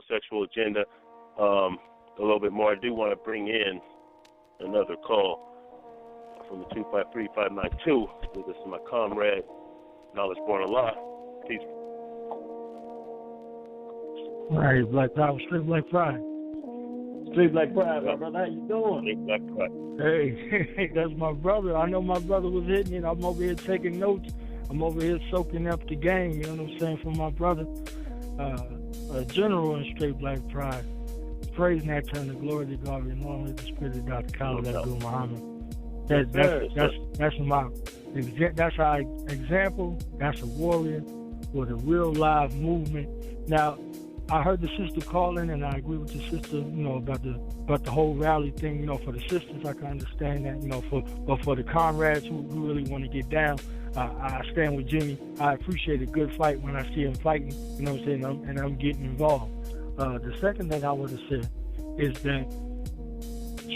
homosexual agenda a little bit more. I do want to bring in another call from the 253-592. This is my comrade, Knowledge Born Allah. Peace. All right, Black Pride, straight Black Pride. Straight Black Pride, my brother. How you doing? Straight Black Pride. Hey, that's my brother. I know my brother was hitting it. I'm over here taking notes. I'm over here soaking up the game, you know what I'm saying, from my brother. A general in straight Black Pride. Praise and that turn the glory to God, and long live the spirit of Dr. Khalid Abdul Muhammad. That's our example. That's a warrior with a real live movement. Now, I heard the sister calling, and I agree with the sister, about the whole rally thing. For the sisters, I can understand that. But for the comrades who really want to get down, I stand with Jimmy. I appreciate a good fight when I see him fighting. You know what I'm saying? And I'm getting involved. The second thing I want to say is that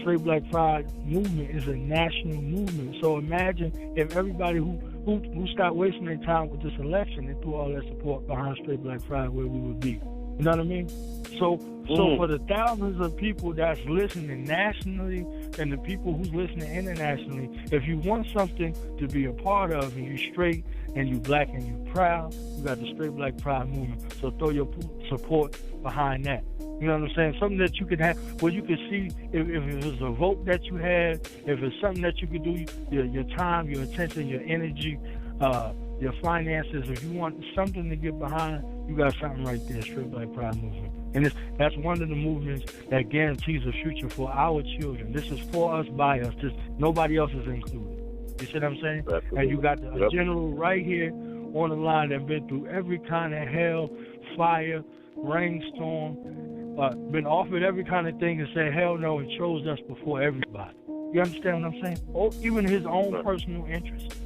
Straight Black Pride movement is a national movement. So imagine if everybody who stopped wasting their time with this election and threw all their support behind Straight Black Pride, where we would be. You know what I mean? So for the thousands of people that's listening nationally and the people who's listening internationally, if you want something to be a part of and you straight and you black and you proud, you got the Straight Black Pride movement. So throw your support behind that. You know what I'm saying? Something that you could have, where you could see if it was a vote that you had, if it's something that you could do, your time, your attention, your energy, your finances. If you want something to get behind, you got something right there, Straight Black Pride movement. And that's one of the movements that guarantees a future for our children. This is for us, by us. Nobody else is included. You see what I'm saying? Absolutely. And you got a general right here on the line that been through every kind of hell, fire, rainstorm, been offered every kind of thing and said hell no, and chose us before everybody. You understand what I'm saying? Or even his own personal interest.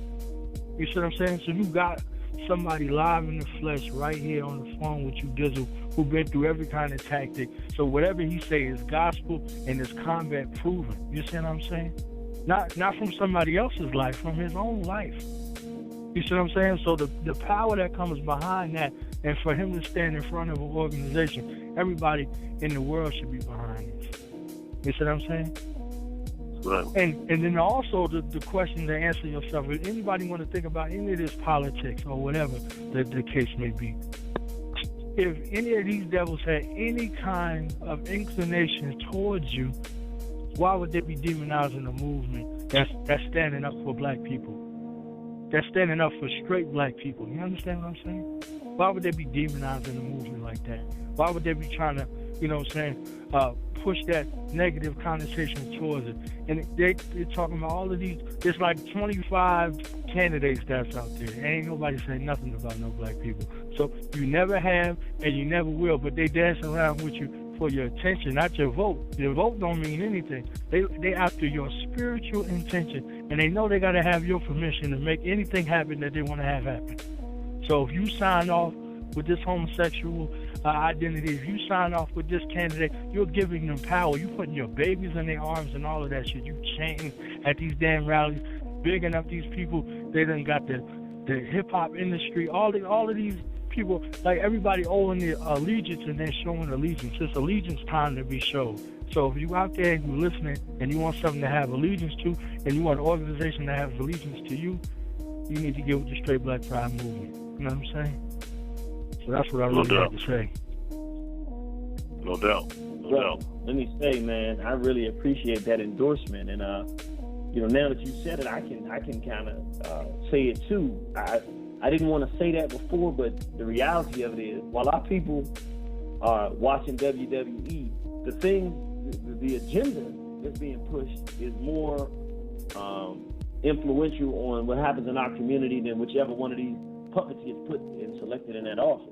You see what I'm saying? So you got somebody live in the flesh right here on the phone with you, Dizzle, who been through every kind of tactic. So whatever he say is gospel and is combat proven. You see what I'm saying? Not from somebody else's life, from his own life. You see what I'm saying? So the power that comes behind that, and for him to stand in front of an organization, everybody in the world should be behind this. You see what I'm saying? Right. And then also the question to answer yourself, if anybody want to think about any of this politics or whatever the case may be, if any of these devils had any kind of inclination towards you, why would they be demonizing a movement that's standing up for black people? That's standing up for straight black people. You understand what I'm saying? Why would they be demonizing a movement like that? Why would they be trying to, push that negative connotation towards it? And they're talking about all of these. There's like 25 candidates that's out there. Ain't nobody saying nothing about no black people. So you never have and you never will, but they dance around with you for your attention, not your vote. Your vote don't mean anything. They after your spiritual intention, and they know they got to have your permission to make anything happen that they want to have happen. So if you sign off with this homosexual identity, if you sign off with this candidate, you're giving them power. You're putting your babies in their arms and all of that shit. You chanting at these damn rallies, bigging up these people. They done got the hip-hop industry, all of these people, like everybody owing their allegiance, and they're showing allegiance. It's allegiance time to be showed. So if you out there and you're listening and you want something to have allegiance to, and you want an organization that has allegiance to you, you need to get with the Straight Black Pride movement. You know what I'm saying? So that's what I really had to say. No doubt. Let me say, man, I really appreciate that endorsement, and now that you said it, I can kind of say it too. I didn't want to say that before, but the reality of it is, while our people are watching WWE, the agenda that's being pushed is more influential on what happens in our community than whichever one of these puppets gets put and selected in that office.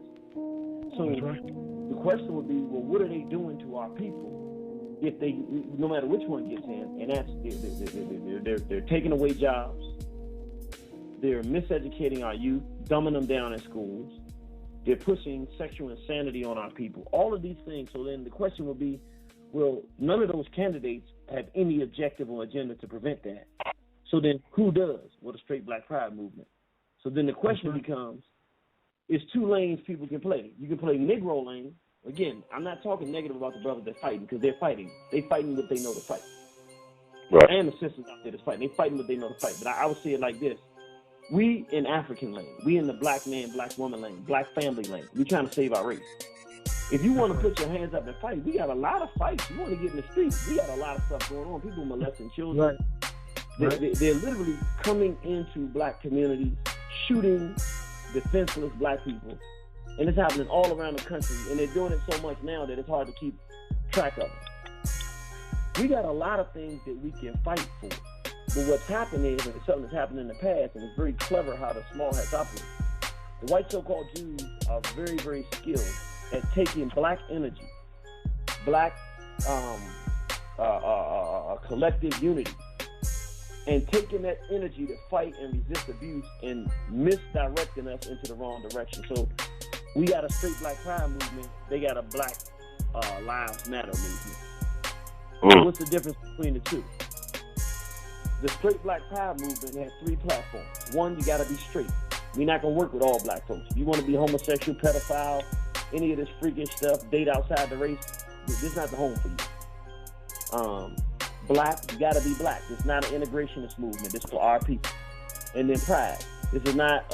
So the question would be, well, what are they doing to our people if they, no matter which one gets in? And that's they're taking away jobs, they're miseducating our youth, dumbing them down in schools, they're pushing sexual insanity on our people. All of these things. So then the question would be, well, none of those candidates have any objective or agenda to prevent that. So then who does? Well, the Straight Black Pride movement. So then the question becomes, it's two lanes people can play. You can play Negro lane, Again, I'm not talking negative about the brothers that fighting, because they're fighting. They fighting what they know to fight. Right. And the sisters out there that's fighting. They fighting what they know to fight. But I would say it like this. We in African lane. We in the black man, black woman lane, black family lane. We trying to save our race. If you want to put your hands up and fight, we got a lot of fights. You want to get in the streets, we got a lot of stuff going on. People molesting children. Right. They're literally coming into black communities, shooting defenseless black people. And it's happening all around the country. And they're doing it so much now that it's hard to keep track of it. We got a lot of things that we can fight for. But what's happened is, and it's something that's happened in the past, and it's very clever how the small hats operate. The white so-called Jews are very, very skilled at taking black energy, black collective unity, and taking that energy to fight and resist abuse and misdirecting us into the wrong direction. So we got a straight black pride movement. They got a black lives matter movement. What's the difference between the two? The straight black pride movement has 3 platforms. One, you got to be straight. We're not going to work with all black folks. If you want to be homosexual, pedophile, any of this freakish stuff, date outside the race, this is not the home for you. Black, you got to be black. It's not an integrationist movement. It's for our people. And then pride. This is not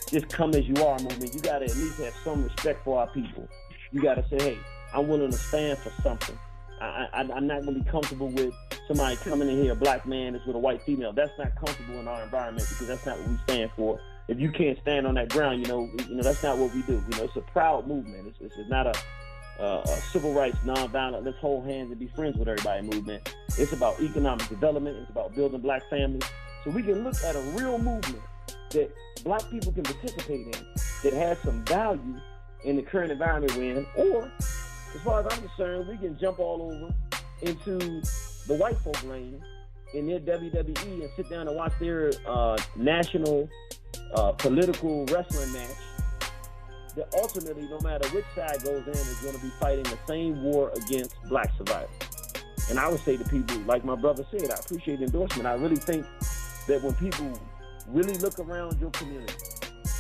just come as you are movement. You got to at least have some respect for our people. You got to say, hey, I'm willing to stand for something. I'm not going to be comfortable with somebody coming in here, a black man is with a white female. That's not comfortable in our environment, because that's not what we stand for. If you can't stand on that ground, you know that's not what we do. You know, it's a proud movement. It's not a civil rights, nonviolent, let's hold hands and be friends with everybody movement. It's about economic development. It's about building black families. So we can look at a real movement that black people can participate in that has some value in the current environment we're in. Or, as far as I'm concerned, we can jump all over into the white folk lane in their WWE and sit down and watch their national political wrestling match that ultimately, no matter which side goes in, is going to be fighting the same war against black survivors. And I would say to people, like my brother said, I appreciate the endorsement. I really think that when people really look around your community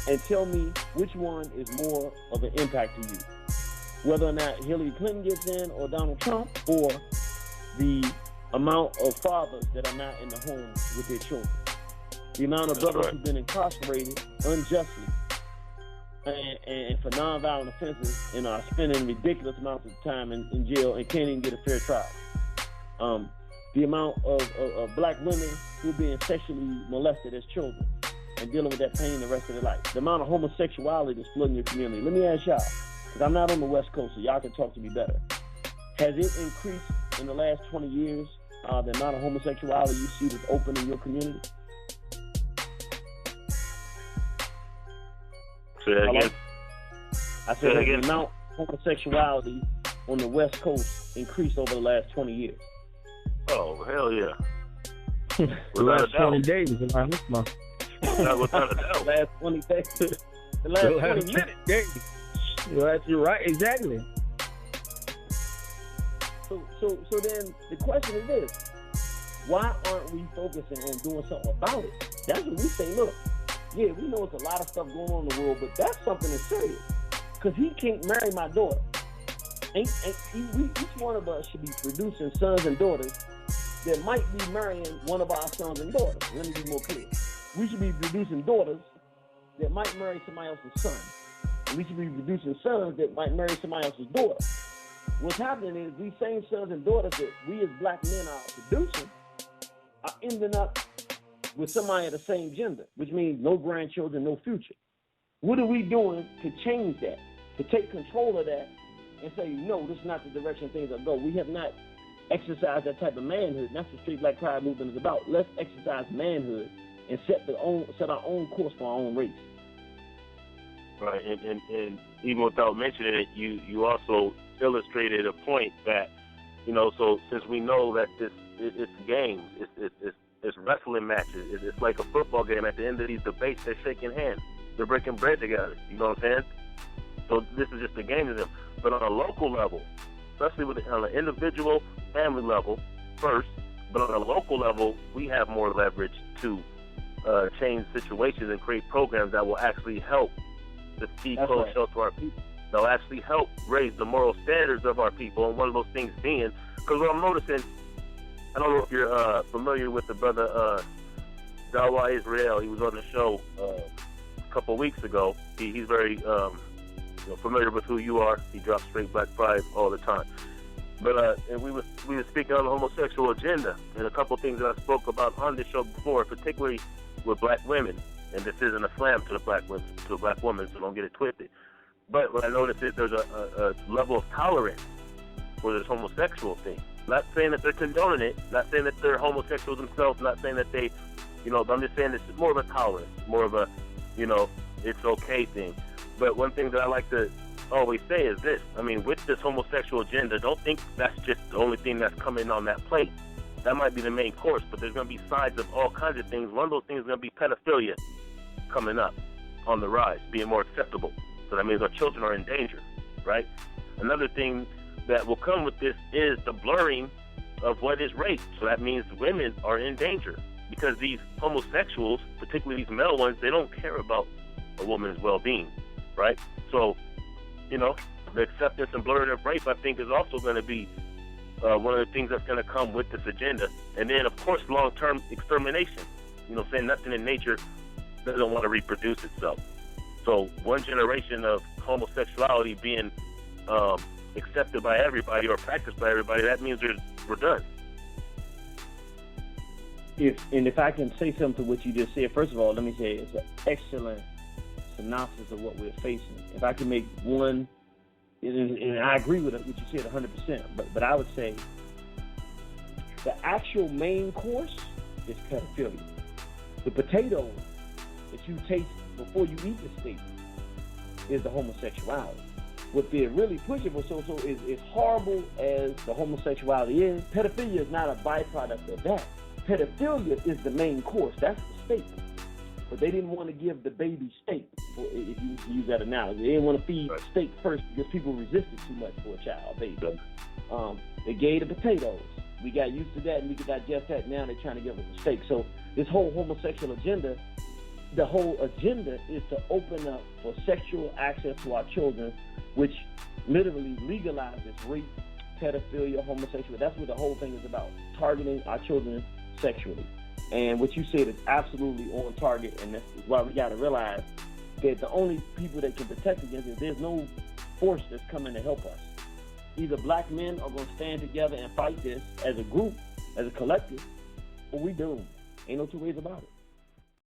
and tell me which one is more of an impact to you, whether or not Hillary Clinton gets in or Donald Trump, or the amount of fathers that are not in the home with their children, the amount of brothers who've been incarcerated unjustly and for nonviolent offenses and are spending ridiculous amounts of time in jail and can't even get a fair trial. The amount of black women who are being sexually molested as children and dealing with that pain the rest of their life. The amount of homosexuality that's flooding your community. Let me ask y'all, because I'm not on the West Coast, so y'all can talk to me better. Has it increased in the last 20 years, the amount of homosexuality you see that's open in your community? Say that again. I said the amount of homosexuality on the West Coast increased over the last 20 years. Oh, hell yeah. The last 20 days is around this month. Without a doubt. The last 20 days. The last 20 minutes. Days. You're right, exactly. So then the question is this: why aren't we focusing on doing something about it? That's what we say. Look, yeah, we know it's a lot of stuff going on in the world, but that's something that's serious. Because he can't marry my daughter. Each one of us should be producing sons and daughters that might be marrying one of our sons and daughters. Let me be more clear. We should be producing daughters that might marry somebody else's son. And we should be producing sons that might marry somebody else's daughter. What's happening is these same sons and daughters that we as black men are producing are ending up with somebody of the same gender, which means no grandchildren, no future. What are we doing to change that, to take control of that and say, no, this is not the direction things are going? We have not exercised that type of manhood. And that's what Street Black Pride movement is about. Let's exercise manhood and set our own course for our own race. Right, and even without mentioning it, you also illustrated a point that, so since we know that it's games, it's wrestling matches, it's like a football game. At the end of these debates, they're shaking hands, they're breaking bread together. You know what I'm saying? So this is just a game to them. But on a local level, especially on an individual family level first, but on a local level, we have more leverage to change situations and create programs that will actually help to feed, clothe, shelter our people. that'll actually help raise the moral standards of our people. And one of those things being, because what I'm noticing, I don't know if you're familiar with the brother Dawa Israel. He was on the show a couple weeks ago. He's very familiar with who you are. He drops straight Black Pride all the time. But and we were speaking on the homosexual agenda, and a couple things that I spoke about on this show before, particularly with black women. And this isn't a slam to the black women, so don't get it twisted. But what I noticed is there's a level of tolerance for this homosexual thing. Not saying that they're condoning it, not saying that they're homosexuals themselves, not saying that they, but I'm just saying it's more of a tolerance, more of a, it's okay thing. But one thing that I like to always say is this. I mean, with this homosexual agenda, don't think that's just the only thing that's coming on that plate. That might be the main course, but there's going to be sides of all kinds of things. One of those things is going to be pedophilia coming up on the rise, being more acceptable. So that means our children are in danger, right? Another thing that will come with this is the blurring of what is rape. So that means women are in danger because these homosexuals, particularly these male ones, they don't care about a woman's well-being, right? So, the acceptance and blurring of rape, I think, is also going to be one of the things that's going to come with this agenda. And then, of course, long-term extermination. Saying nothing in nature doesn't want to reproduce itself. So one generation of homosexuality being accepted by everybody or practiced by everybody, that means we're done. If I can say something to what you just said, first of all, let me say it's an excellent synopsis of what we're facing. If I can make one, and I agree with what you said 100%, but I would say the actual main course is pedophilia. The potatoes that you taste before you eat the steak is the homosexuality. What they're really pushing for, so is horrible as the homosexuality is, pedophilia is not a byproduct of that. Pedophilia is the main course. That's the steak. But they didn't want to give the baby steak, if you use that analogy. They didn't want to feed steak first because people resisted too much for a child, baby. They gave the potatoes. We got used to that and we could digest that. Now they're trying to give us a steak. So this whole homosexual agenda, the whole agenda is to open up for sexual access to our children, which literally legalizes rape, pedophilia, homosexuality. That's what the whole thing is about, targeting our children sexually. And what you said is absolutely on target, and that's why we got to realize that the only people that can protect against it, there's no force that's coming to help us. Either black men are going to stand together and fight this as a group, as a collective, or we doomed. Ain't no two ways about it.